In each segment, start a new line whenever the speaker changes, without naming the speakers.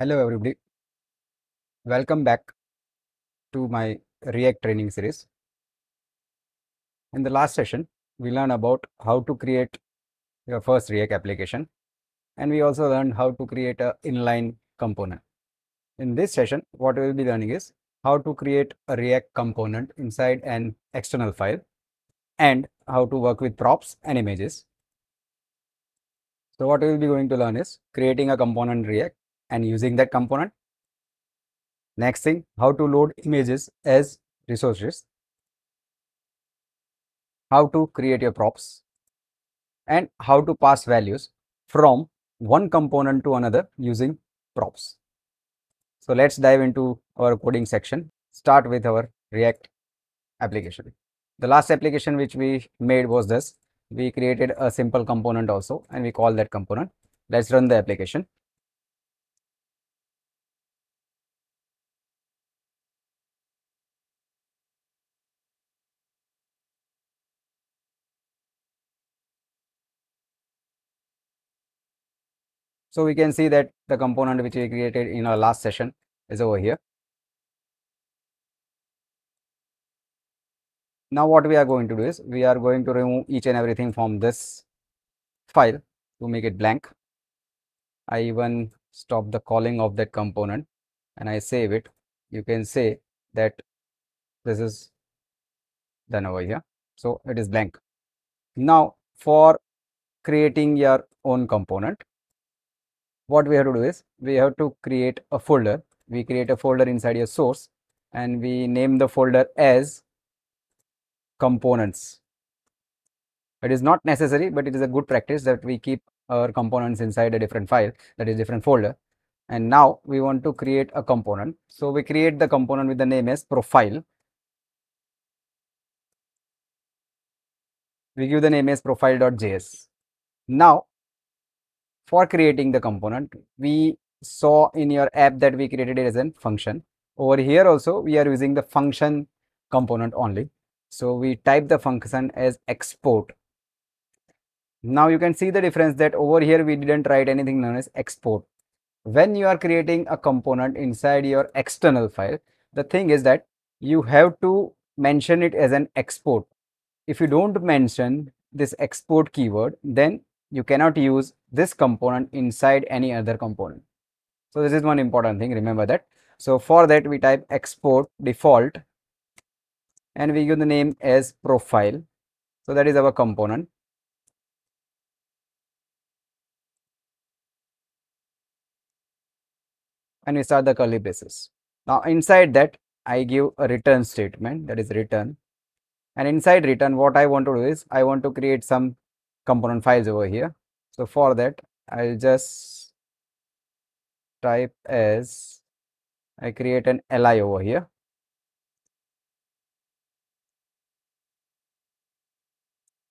Hello everybody, welcome back to my React training series. In the last session, we learned about how to create your first React application, and we also learned how to create an inline component. In this session, what we will be learning is how to create a React component inside an external file and how to work with props and images. So what we will be going to learn is creating a component in React and using that component. Next thing, how to load images as resources, how to create your props, and how to pass values from one component to another using props. So let's dive into our coding section. Start with our React application. The last application which we made was this. We created a simple component also and we call that component. Let's run the application. So we can see that the component which we created in our last session is over here. Now what we are going to do is we are going to remove each and everything from this file to make it blank. I even stop the calling of that component and I save it. You can say that this is done over here. So it is blank. Now for creating your own component, what we have to do is we have to create a folder. We create a folder inside your source and we name the folder as components. It is not necessary, but it is a good practice that we keep our components inside a different file, that is different folder. And now we want to create a component. So we create the component with the name as profile. We give the name as profile.js. Now for creating the component, we saw in your app that we created it as a function. Over here also we are using the function component only. So we type the function as export. Now you can see the difference that over here we didn't write anything known as export. When you are creating a component inside your external file, the thing is that you have to mention it as an export. If you don't mention this export keyword, then you cannot use this component inside any other component. So this is one important thing, remember that. So for that we type export default and we give the name as profile. So that is our component. And we start the curly braces. Now inside that I give a return statement, that is return. And inside return, what I want to do is I want to create some component files over here. So for that I'll just type as I create an li over here.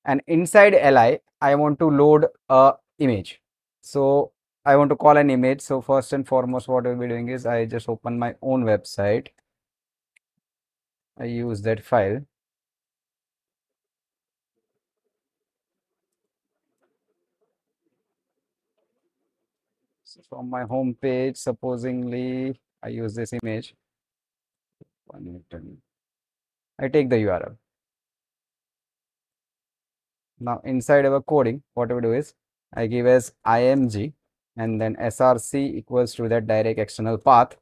And inside li I want to load a image. So I want to call an image. So first and foremost what we'll be doing is I just open my own website. I use that file. So from my home page, supposingly I use this image. I take the URL. Now inside our coding, what we do is I give as img and then src equals to that direct external path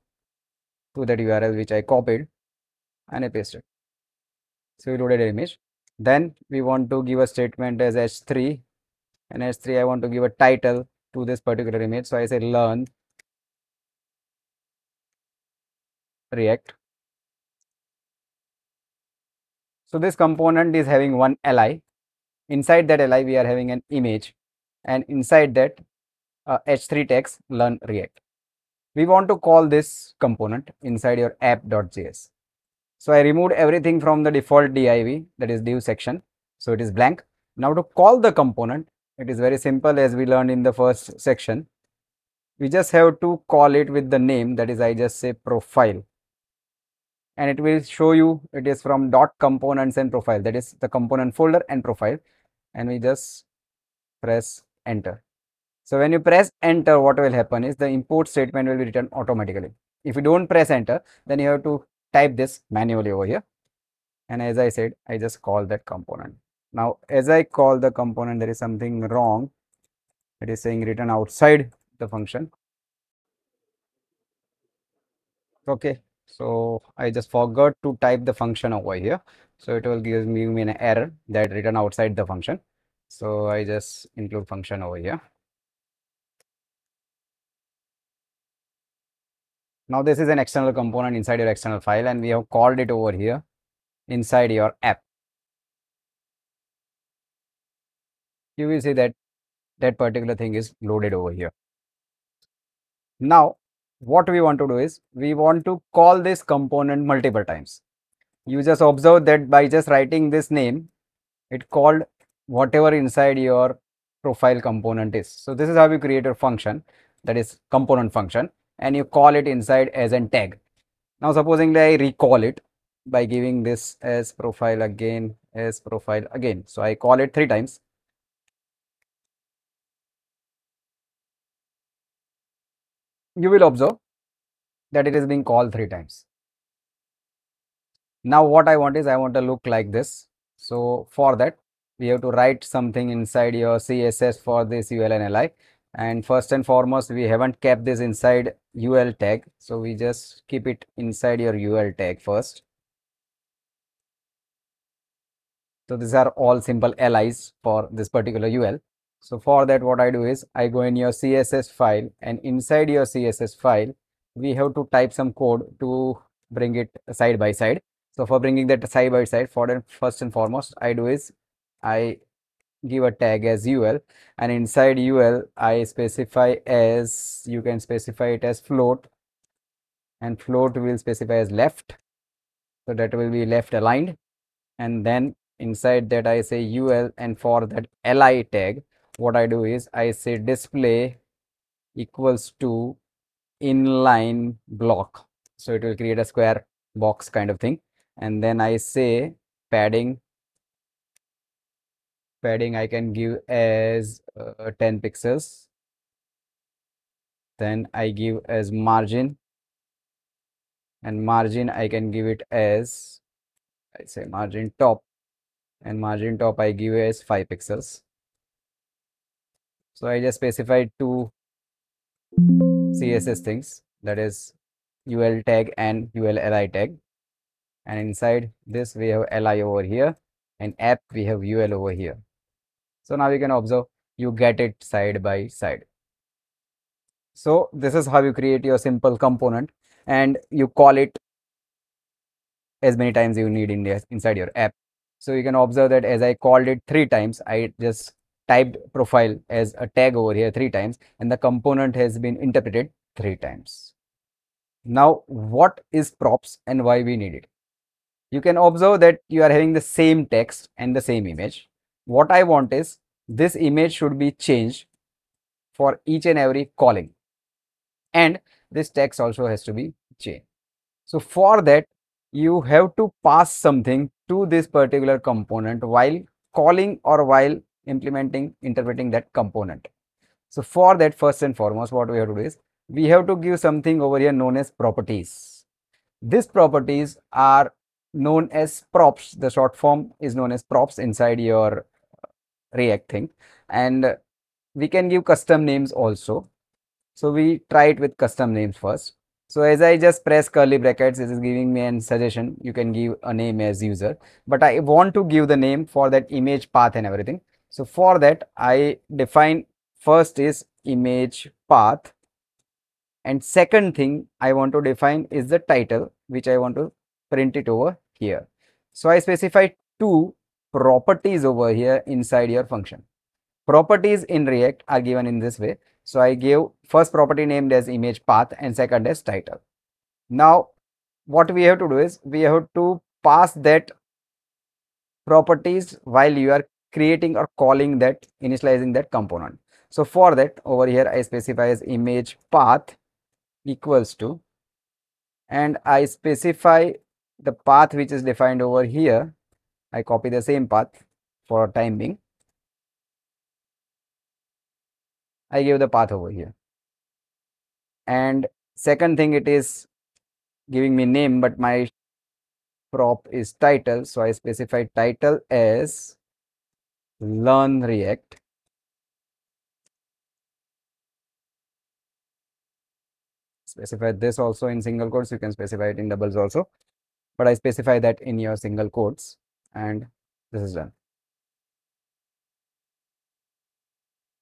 to that URL which I copied and I pasted. So we loaded an image. Then we want to give a statement as h3 and h3 I want to give a title to this particular image. So I say learn react. So this component is having one li. Inside that li we are having an image and inside that h3 text learn react. We want to call this component inside your app.js. So I removed everything from the default div, that is div section. So it is blank. Now to call the component, it is very simple as we learned in the first section. We just have to call it with the name, that is I just say profile. And it will show you it is from dot components and profile, that is the component folder and profile. And we just press enter. So when you press enter, what will happen is the import statement will be written automatically. If you don't press enter, then you have to type this manually over here. And as I said, I just call that component. Now, as I call the component, there is something wrong. It is saying written outside the function. Okay, so I just forgot to type the function over here. So it will give me an error that written outside the function. So I just include function over here. Now this is an external component inside your external file, and we have called it over here inside your app. You will see that that particular thing is loaded over here. Now, what we want to do is we want to call this component multiple times. You just observe that by just writing this name, it called whatever inside your profile component is. So this is how you create a function, that is component function, and you call it inside as a tag. Now supposingly I recall it by giving this as profile again, as profile again. So I call it 3 times. You will observe that it is being called 3 times. Now what I want is I want to look like this. So for that we have to write something inside your CSS for this UL and LI. And first and foremost, we haven't kept this inside UL tag. So we just keep it inside your UL tag first. So these are all simple LIs for this particular UL. So for that, what I do is I go in your CSS file, and inside your CSS file, we have to type some code to bring it side by side. So for bringing that side by side, for that, first and foremost, I do is I give a tag as UL, and inside UL, I specify as, you can specify it as float, and float will specify as left. So that will be left aligned. And then inside that I say UL, and for that li tag, what I do is I say display equals to inline block. So it will create a square box kind of thing. And then I say padding I can give as 10 pixels. Then I give as margin, and margin I can give it as, I say margin top, and margin top I give as 5 pixels. So I just specified two CSS things, that is UL tag and UL li tag, and inside this we have li over here, and app we have UL over here. So now you can observe you get it side by side. So this is how you create your simple component, and you call it as many times you need in inside your app. So you can observe that as I called it 3 times, I just typed profile as a tag over here 3 times, and the component has been interpreted 3 times. Now, what is props and why we need it? You can observe that you are having the same text and the same image. What I want is this image should be changed for each and every calling, and this text also has to be changed. So for that, you have to pass something to this particular component while calling or while implementing, interpreting that component. So for that, first and foremost, what we have to do is we have to give something over here known as properties. These properties are known as props. The short form is known as props inside your React thing, and we can give custom names also. So we try it with custom names first. So as I just press curly brackets, it is giving me a suggestion. You can give a name as user, but I want to give the name for that image path and everything. So for that, I define first is image path, and second thing I want to define is the title, which I want to print it over here. So I specify two properties over here inside your function. Properties in React are given in this way. So I give first property named as image path and second as title. Now what we have to do is we have to pass that properties while you are creating or calling that, initializing that component. So for that, over here I specify as image path equals to, and I specify the path which is defined over here. I copy the same path for time being. I give the path over here. And second thing, it is giving me name, but my prop is title. So I specify title as learn react. Specify this also in single quotes. You can specify it in doubles also, but I specify that in your single quotes, and this is done.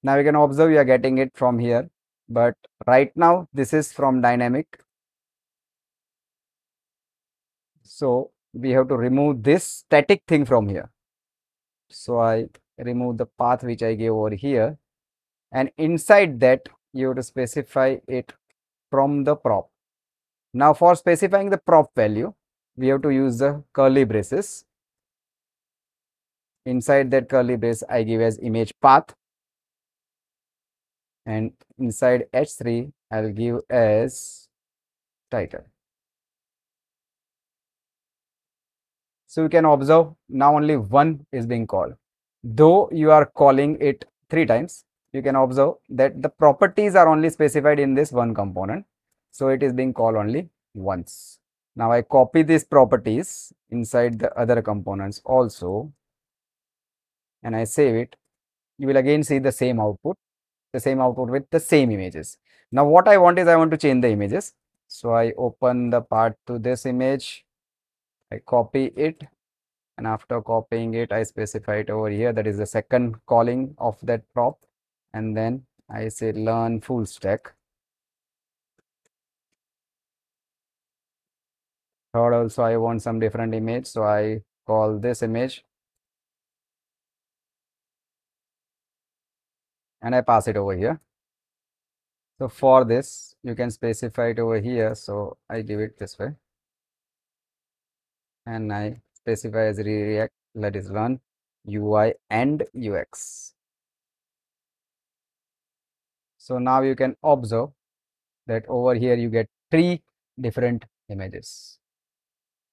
Now you can observe you are getting it from here, but right now this is from dynamic. So we have to remove this static thing from here. So I remove the path which I gave over here, and inside that you have to specify it from the prop. Now for specifying the prop value, we have to use the curly braces. Inside that curly brace, I give as image path, and inside h3 I'll give as title. So you can observe now only one is being called. Though you are calling it 3 times, you can observe that the properties are only specified in this one component. So it is being called only once. Now I copy these properties inside the other components also, and I save it. You will again see the same output with the same images. Now what I want is I want to change the images. So I open the part to this image, I copy it, and after copying it, I specify it over here. That is the second calling of that prop, and then I say learn full stack. Third also I want some different image, so I call this image and I pass it over here. So for this, you can specify it over here. So I give it this way, and I specify as react, that is learn UI and UX. So now you can observe that over here you get 3 different images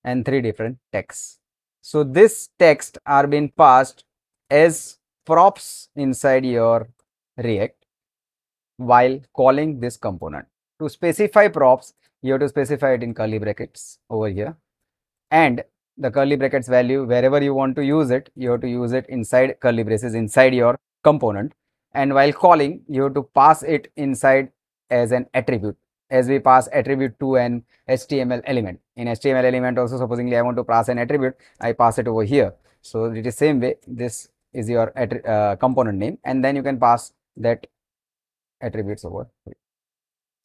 and 3 different texts. So this text are being passed as props inside your React while calling this component. To specify props, you have to specify it in curly brackets over here, and the curly brackets value, wherever you want to use it, you have to use it inside curly braces inside your component, and while calling you have to pass it inside as an attribute, as we pass attribute to an HTML element. In HTML element also, supposingly I want to pass an attribute, I pass it over here. So it is same way, this is your component name, and then you can pass that attributes over here.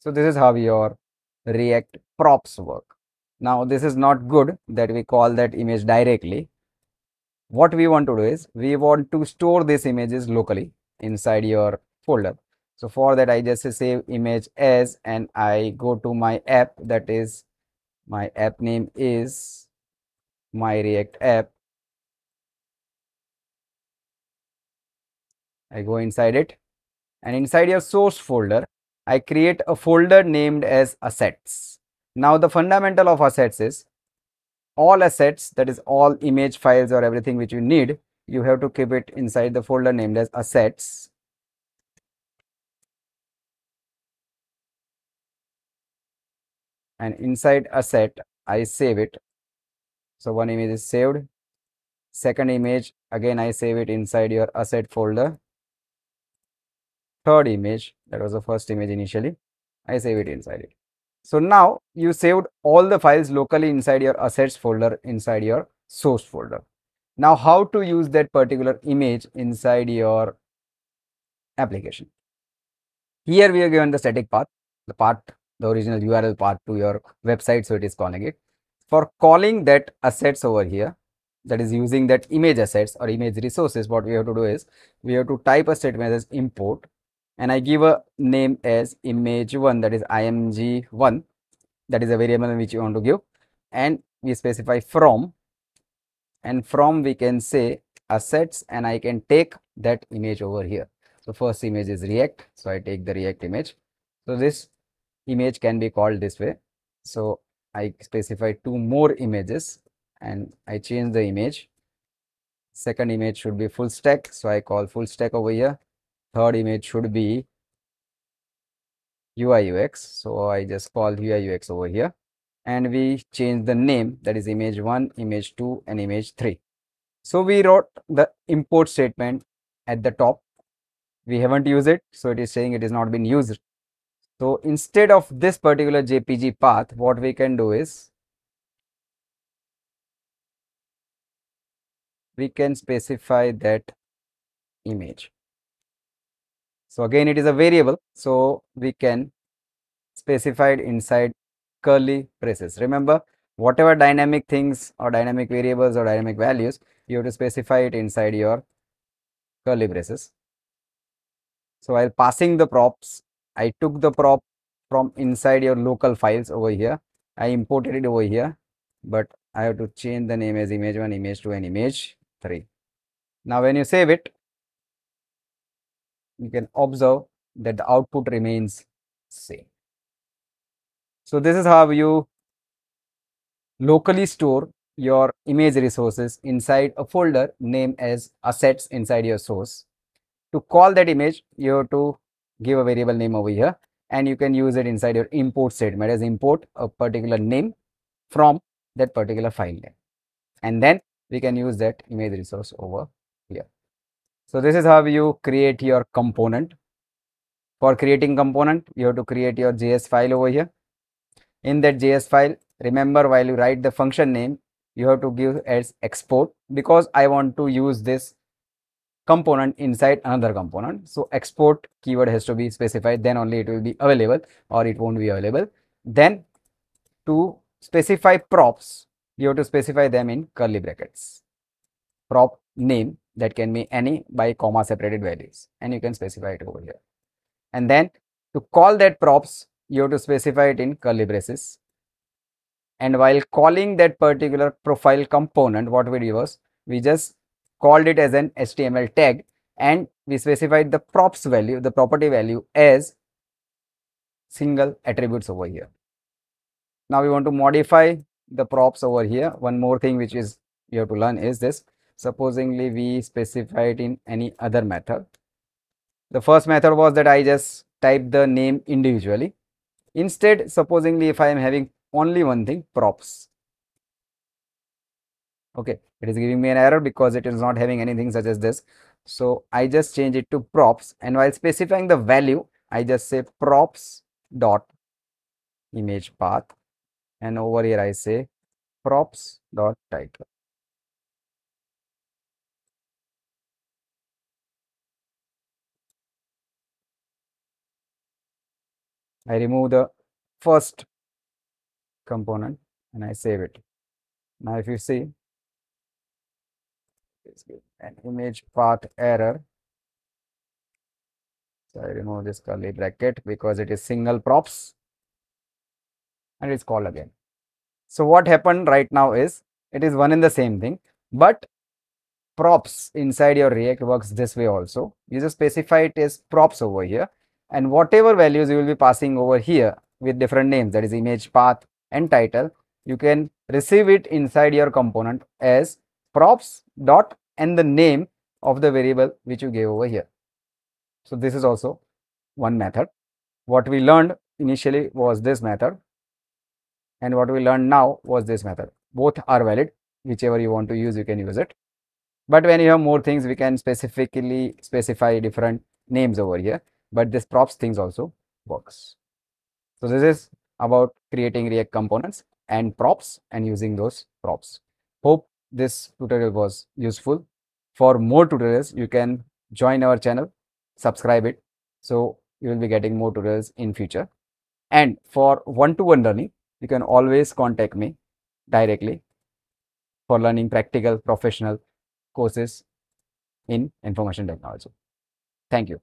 So this is how your React props work. Now this is not good that we call that image directly. What we want to do is we want to store these images locally inside your folder. So for that I just save image as, and I go to my app, that is my app name is my React app. I go inside it, and inside your source folder I create a folder named as assets. Now the fundamental of assets is all assets, that is all image files or everything which you need, you have to keep it inside the folder named as assets. And inside asset I save it. So one image is saved. Second image, again I save it inside your asset folder. Third image, that was the first image initially, I save it inside it. So now you saved all the files locally inside your assets folder inside your source folder. Now how to use that particular image inside your application? Here we are given the static path, the original URL path to your website, so it is calling it. For calling that assets over here, that is using that image assets or image resources, what we have to do is we have to type a statement as import, and I give a name as image1, that is img1, that is a variable which you want to give, and we specify from, and from we can say assets, and I can take that image over here. So first image is React, so I take the React image. So this image can be called this way. So I specify 2 more images and I change the image. Second image should be full stack, so I call full stack over here. Third image should be UI UX. So I just call UI UX over here, and we change the name, that is image 1, image 2, and image 3. So we wrote the import statement at the top. We haven't used it, so it is saying it is not been used. So instead of this particular JPG path, what we can do is we can specify that image. So again, it is a variable, so we can specify it inside curly braces. Remember, whatever dynamic things or dynamic variables or dynamic values, you have to specify it inside your curly braces. So while passing the props, I took the prop from inside your local files over here. I imported it over here, but I have to change the name as image 1, image 2, and image 3. Now when you save it, you can observe that the output remains same. So this is how you locally store your image resources inside a folder named as assets inside your source. To call that image, you have to give a variable name over here, and you can use it inside your import statement as import a particular name from that particular file name, and then we can use that image resource over here. So this is how you create your component. For creating component, you have to create your JS file over here. In that JS file, remember, while you write the function name, you have to give as export, because I want to use this component inside another component. So export keyword has to be specified, then only it will be available, or it won't be available. Then to specify props, you have to specify them in curly brackets. Prop name, that can be any by comma separated values, and you can specify it over here. And then to call that props, you have to specify it in curly braces. And while calling that particular profile component, what we did was we just called it as an HTML tag, and we specified the props value, the property value, as single attributes over here. Now we want to modify the props over here. One more thing which is you have to learn is this. Supposingly we specify it in any other method. The first method was that I just type the name individually. Instead, supposingly if I am having only one thing, props. Okay, it is giving me an error because it is not having anything such as this. So I just change it to props, and while specifying the value, I just say props dot image path, and over here I say props dot title. I remove the first component and I save it. Now if you see, it's an image path error. So I remove this curly bracket because it is single props, and it's called again. So what happened right now is it is one and the same thing, but props inside your React works this way also. You just specify it as props over here, and whatever values you will be passing over here with different names, that is image path and title, you can receive it inside your component as props dot and the name of the variable which you gave over here. So this is also one method. What we learned initially was this method, and what we learned now was this method. Both are valid. Whichever you want to use, you can use it. But when you have more things, we can specifically specify different names over here. But this props things also works. So this is about creating React components and props and using those props. Hope this tutorial was useful. For more tutorials, you can join our channel, subscribe it, so you will be getting more tutorials in future. And for one-to-one learning, you can always contact me directly for learning practical professional courses in information technology. Thank you.